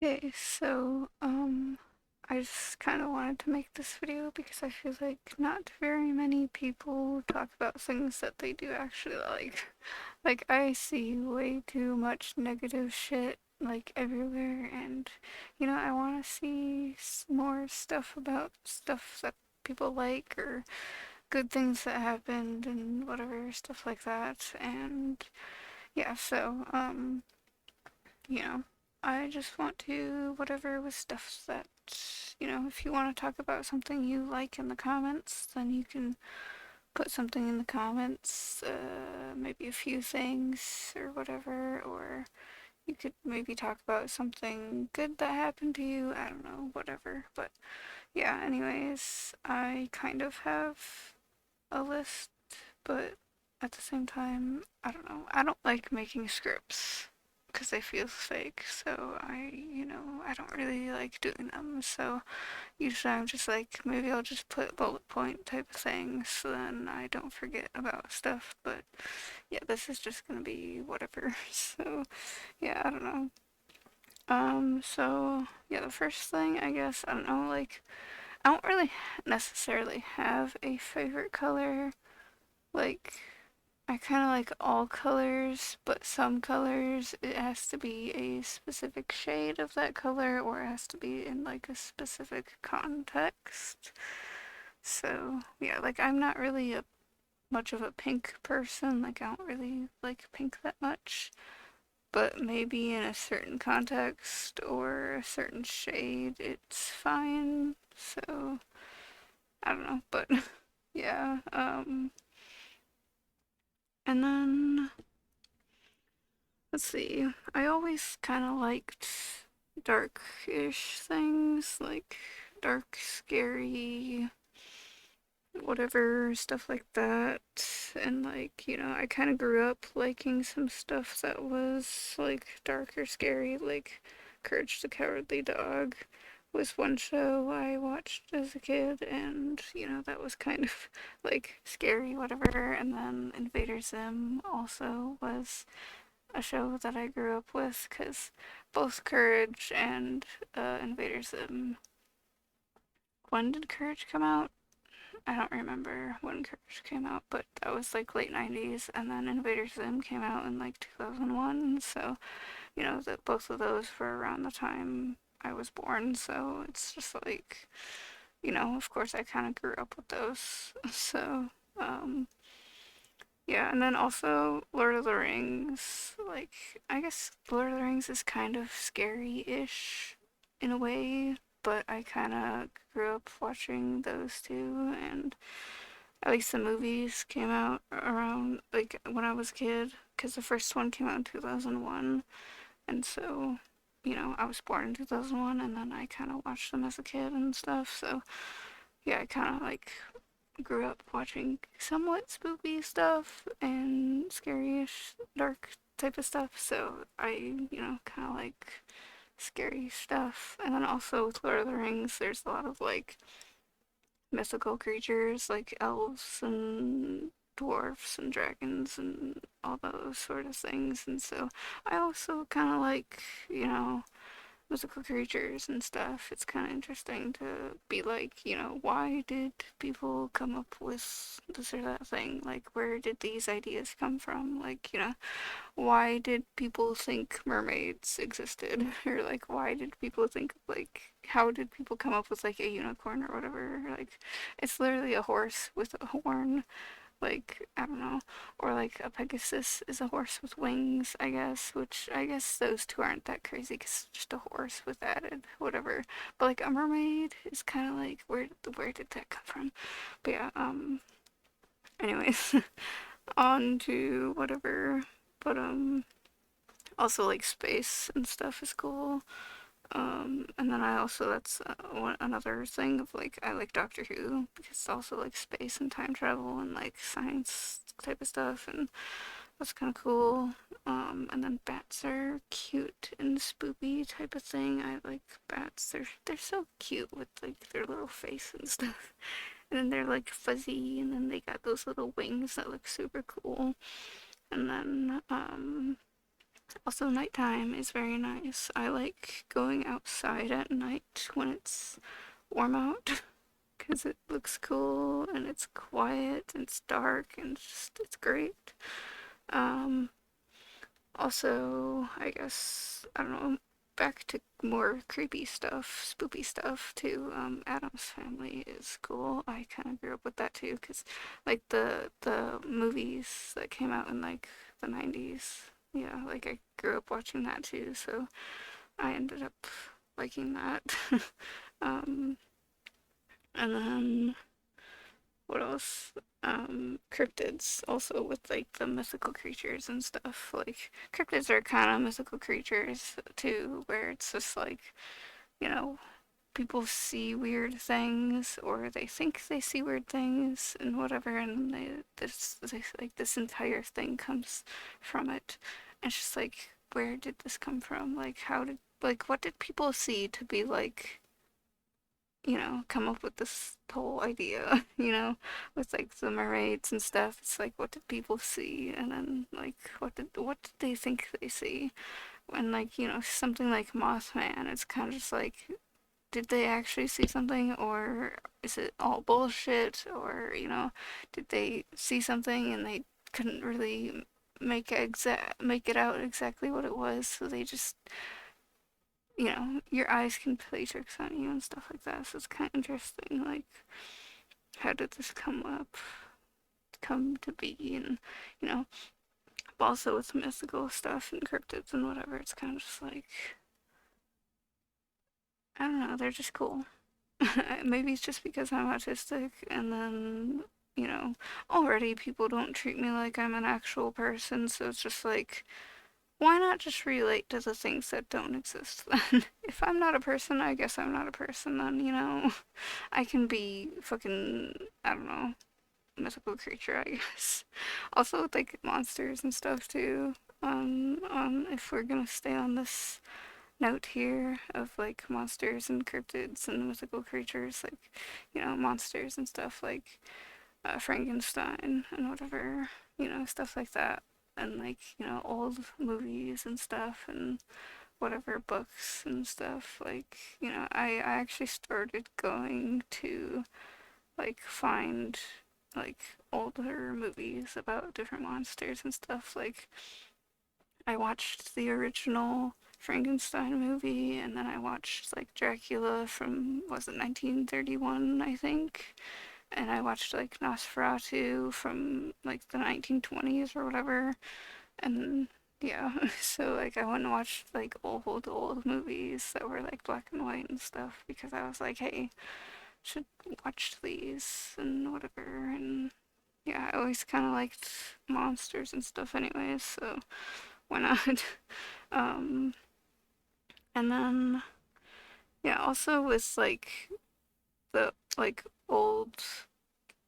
Okay, so, I just kind of wanted to make this video because I feel like not very many people talk about things that they do actually like. Like, I see way too much negative shit, like, everywhere, and, I want to see more stuff about stuff that people like, or good things that happened, and whatever, stuff like that, and, yeah, so, you know, I just want to, whatever with stuff that, if you want to talk about something you like in the comments, then you can put something in the comments, maybe a few things or whatever, or you could maybe talk about something good that happened to you, I don't know, whatever. But yeah, anyways, I kind of have a list, but at the same time, I don't know. I don't like making scripts because they feel fake. So I don't really like doing them. So usually I'm just like, maybe I'll just put bullet point type of things so then I don't forget about stuff. But yeah, this is just gonna be whatever. So yeah, I don't know. So yeah, the first thing I guess, I don't know, like, I don't really necessarily have a favorite color. Like, I kind of like all colors, but some colors it has to be a specific shade of that color or it has to be in like a specific context. So, yeah, like I'm not really a much of a pink person. Like I don't really like pink that much, but maybe in a certain context or a certain shade it's fine. So, I don't know, but yeah, and then let's see. I always kind of liked dark-ish things, like dark, scary, whatever, stuff like that. And like, I kind of grew up liking some stuff that was like dark or scary, like Courage the Cowardly Dog was one show I watched as a kid, and that was kind of like scary, whatever. And then Invader Zim also was a show that I grew up with because both Courage and Invader Zim. When did Courage come out? I don't remember when Courage came out, but that was like late 90s, and then Invader Zim came out in like 2001, so that both of those were around the time I was born, so it's just like, of course I kind of grew up with those. So, um, yeah, and then also Lord of the Rings. Like, I guess Lord of the Rings is kind of scary-ish in a way, but I kind of grew up watching those two, and at least the movies came out around, like, when I was a kid, because the first one came out in 2001, and so, I was born in 2001, and then I kind of watched them as a kid and stuff, so, yeah, I kind of, like, grew up watching somewhat spooky stuff and scary-ish, dark type of stuff. So kind of like scary stuff. And then also with Lord of the Rings, there's a lot of like mythical creatures like elves and dwarfs and dragons and all those sort of things. And so I also kind of like, mythical creatures and stuff. It's kind of interesting to be like, why did people come up with this or that thing? Like, where did these ideas come from? Like, why did people think mermaids existed? Or, like, why did people think, like, how did people come up with, like, a unicorn or whatever? Like, it's literally a horse with a horn, like, I don't know, or like a Pegasus is a horse with wings, I guess, which I guess those two aren't that crazy because it's just a horse with added whatever. But like a mermaid is kind of like, where did that come from? But yeah, anyways, on to whatever. But also like space and stuff is cool. And then I also, that's another thing of like, I like Doctor Who because it's also like space and time travel and like science type of stuff, and that's kind of cool. And then bats are cute and spoopy type of thing. I like bats. They're so cute with like their little face and stuff. And then they're like fuzzy, and then they got those little wings that look super cool. And then Also, nighttime is very nice. I like going outside at night when it's warm out because it looks cool and it's quiet and it's dark and it's great. Um, Also, I guess, I don't know, back to more creepy stuff, spoopy stuff too. Adam's Family is cool. I kind of grew up with that too, because like the movies that came out in like the 90s, yeah, like I grew up watching that too, so I ended up liking that. um, and then what else? Cryptids also with like the mythical creatures and stuff. Like cryptids are kind of mythical creatures too, where it's just like, you know, people see weird things or they think they see weird things and whatever, and this entire thing comes from it. And it's just like, where did this come from? Like, what did people see to be like, come up with this whole idea, with like the mermaids and stuff. It's like, what did people see? And then like, what did they think they see? And like, something like Mothman, it's kind of just like, did they actually see something, or is it all bullshit? Or, did they see something and they couldn't really make it out exactly what it was, so they just, your eyes can play tricks on you and stuff like that. So it's kind of interesting. Like, how did this come to be? And you know, but also with mystical stuff and cryptids and whatever, it's kind of just like, I don't know. They're just cool. Maybe it's just because I'm autistic, and then already people don't treat me like I'm an actual person. So it's just like, why not just relate to the things that don't exist then? If I'm not a person, I guess I'm not a person then, I can be fucking, I don't know, mythical creature, I guess. Also with like monsters and stuff too. If we're gonna stay on this note here of like monsters and cryptids and mythical creatures, like, monsters and stuff like Frankenstein and whatever, stuff like that. And like, old movies and stuff and whatever books and stuff. Like, I actually started going to like find like older movies about different monsters and stuff. Like I watched the original Frankenstein movie, and then I watched like Dracula from, was it 1931, I think, and I watched like Nosferatu from like the 1920s or whatever, and yeah, so like I went and watched like old movies that were like black and white and stuff because I was like, hey, should watch these and whatever, and yeah, I always kind of liked monsters and stuff anyways, so why not? um, and then yeah, also with like the like old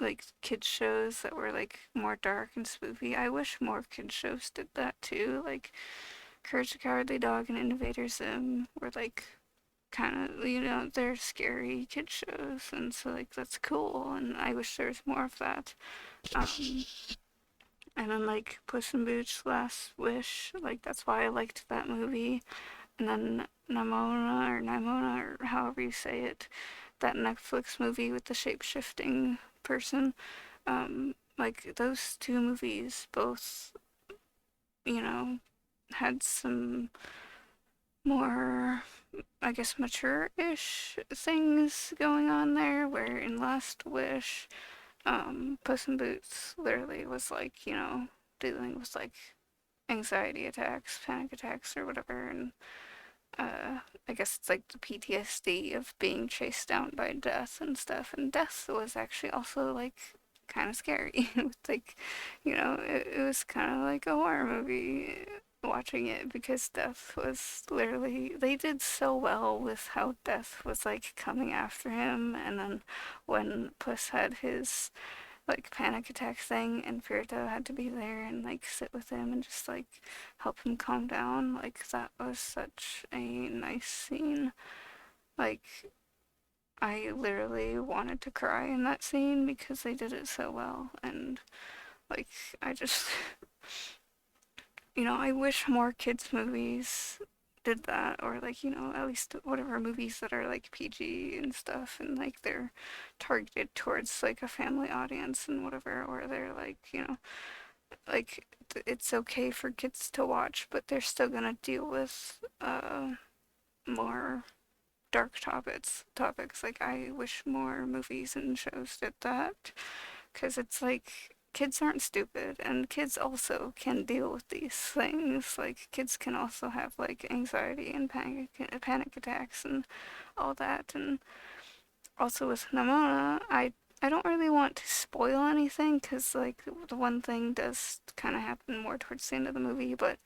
like kids shows that were like more dark and spooky. I wish more kids shows did that too. Like Courage the Cowardly Dog and Invader Zim were like kind of, they're scary kid shows, and so like that's cool, and I wish there was more of that. Um, and then like Puss in Boots Last Wish, like that's why I liked that movie. And then Nimona or however you say it, that Netflix movie with the shape shifting person. Like those two movies both, you know, had some more, I guess, mature-ish things going on there, where in Last Wish, Puss in Boots literally was like, dealing with like anxiety attacks, panic attacks, or whatever, and I guess it's like the PTSD of being chased down by death and stuff. And death was actually also like kind of scary. With like, it was kind of like a horror movie watching it because death was literally, they did so well with how death was like coming after him. And then when Puss had his like panic attack thing and Firito had to be there and like sit with him and just like help him calm down. Like that was such a nice scene. Like I literally wanted to cry in that scene because they did it so well, and like I just I wish more kids movies did that, or like, at least whatever movies that are like PG and stuff, and like they're targeted towards like a family audience and whatever, or they're like, like it's okay for kids to watch, but they're still gonna deal with more dark topics. Like I wish more movies and shows did that, because it's like kids aren't stupid, and kids also can deal with these things. Like kids can also have like anxiety and panic attacks and all that. And also with Namona, I don't really want to spoil anything, because like the one thing does kind of happen more towards the end of the movie, but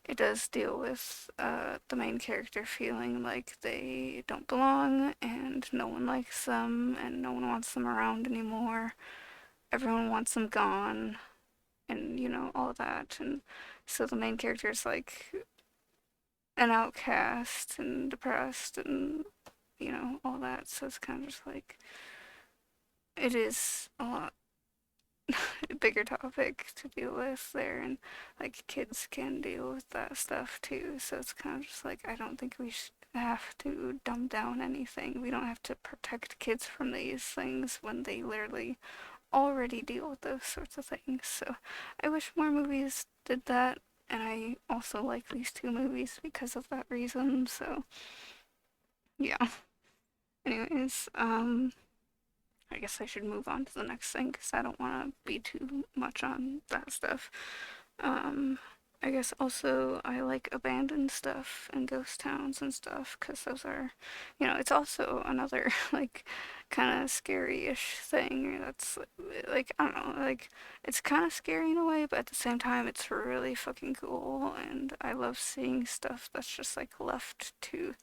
it does deal with the main character feeling like they don't belong and no one likes them and no one wants them around anymore. Everyone wants them gone, and all that. And so the main character is like an outcast and depressed and all that. So it's kind of just like it is a lot bigger topic to deal with there, and like kids can deal with that stuff too. So it's kind of just like I don't think we should have to dumb down anything. We don't have to protect kids from these things when they literally already deal with those sorts of things. So I wish more movies did that, and I also like these two movies because of that reason. So yeah. Anyways, I guess I should move on to the next thing because I don't want to be too much on that stuff. Um, I guess also I like abandoned stuff and ghost towns and stuff because those are, it's also another like kind of scary-ish thing that's like, I don't know, like it's kind of scary in a way, but at the same time it's really fucking cool, and I love seeing stuff that's just like left to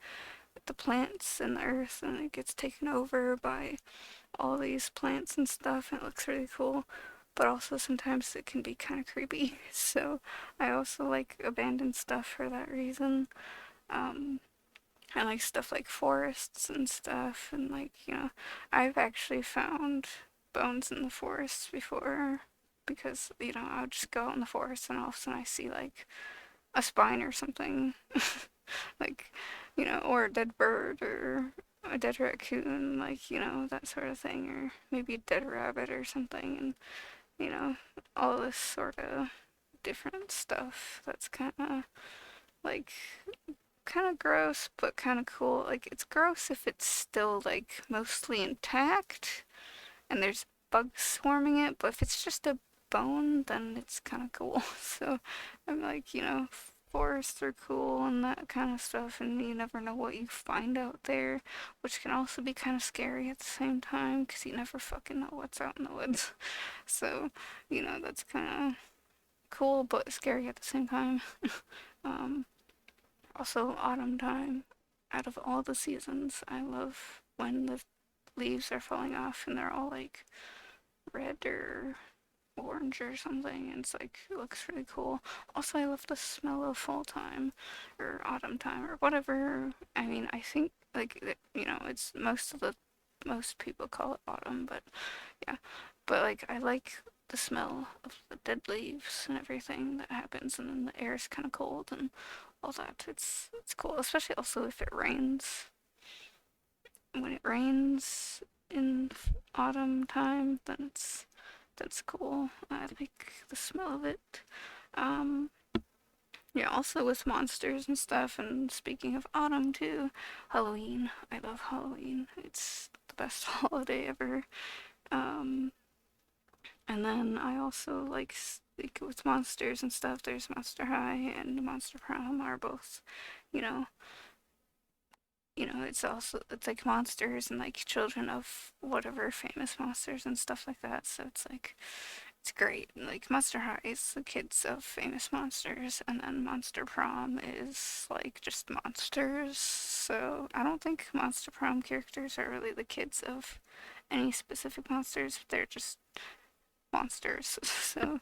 the plants and the earth, and it gets taken over by all these plants and stuff, and it looks really cool. But also sometimes it can be kind of creepy. So I also like abandoned stuff for that reason. Um, I like stuff like forests and stuff, and like I've actually found bones in the forest before because I would just go out in the forest and all of a sudden I see like a spine or something, like or a dead bird or a dead raccoon, like that sort of thing, or maybe a dead rabbit or something, and you know all this sort of different stuff that's like kind of gross but kind of cool. Like it's gross if it's still like mostly intact and there's bugs swarming it, but if it's just a bone, then it's kind of cool. So I'm like, forests are cool and that kind of stuff, and you never know what you find out there, which can also be kind of scary at the same time because you never fucking know what's out in the woods. So, that's kind of cool but scary at the same time. Um, Also, autumn time. Out of all the seasons, I love when the leaves are falling off and they're all like red or orange or something, and it's like it looks really cool. Also, I love the smell of fall time or autumn time or whatever. I mean, I think like it's most people call it autumn, but yeah. But like I like the smell of the dead leaves and everything that happens, and then the air is kind of cold and all that. It's cool, especially also if it rains. When it rains in autumn time, then that's cool. I like the smell of it. Um, yeah, also with monsters and stuff. And speaking of autumn too, Halloween. I love Halloween. It's the best holiday ever. Um, and then I also like with monsters and stuff. There's Monster High and Monster Prom are both, you know, it's like monsters and like children of whatever famous monsters and stuff like that. So it's like it's great. Like Monster High is the kids of famous monsters, and then Monster Prom is like just monsters. So I don't think Monster Prom characters are really the kids of any specific monsters. They're just monsters. So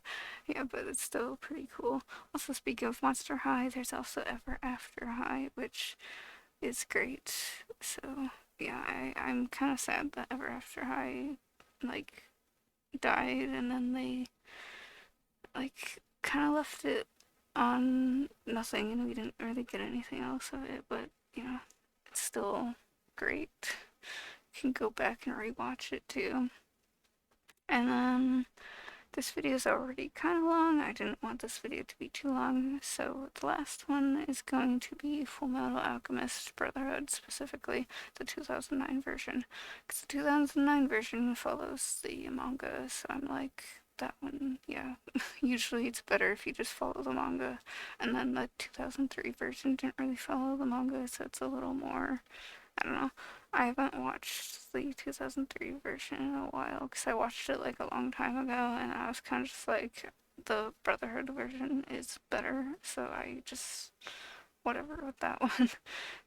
yeah, but it's still pretty cool. Also, speaking of Monster High, there's also Ever After High, which is great. So yeah, I'm kind of sad that Ever After High like died, and then they like kind of left it on nothing, and we didn't really get anything else of it, but, you know, it's still great. You can go back and rewatch it too. And then this video is already kind of long. I didn't want this video to be too long, so the last one is going to be Full Metal Alchemist Brotherhood, specifically the 2009 version. Because the 2009 version follows the manga, so I'm like, that one, yeah. Usually it's better if you just follow the manga. And then the 2003 version didn't really follow the manga, so it's a little more, I don't know. I haven't watched the 2003 version in a while because I watched it like a long time ago, and I was kind of just like, the Brotherhood version is better, so I just whatever with that one.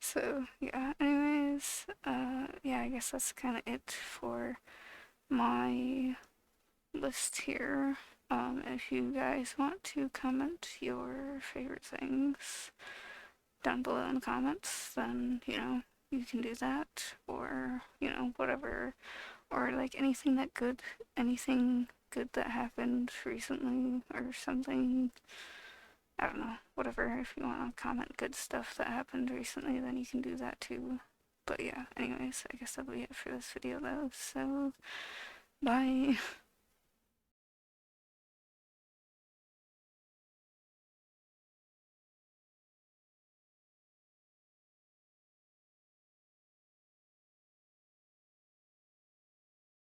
So yeah, anyways, yeah, I guess that's kind of it for my list here. If you guys want to comment your favorite things down below in the comments, then, you know, you can do that, or, you know, whatever, or like anything good that happened recently, or something, I don't know, whatever. If you want to comment good stuff that happened recently, then you can do that too. But yeah, anyways, I guess that'll be it for this video though, so bye.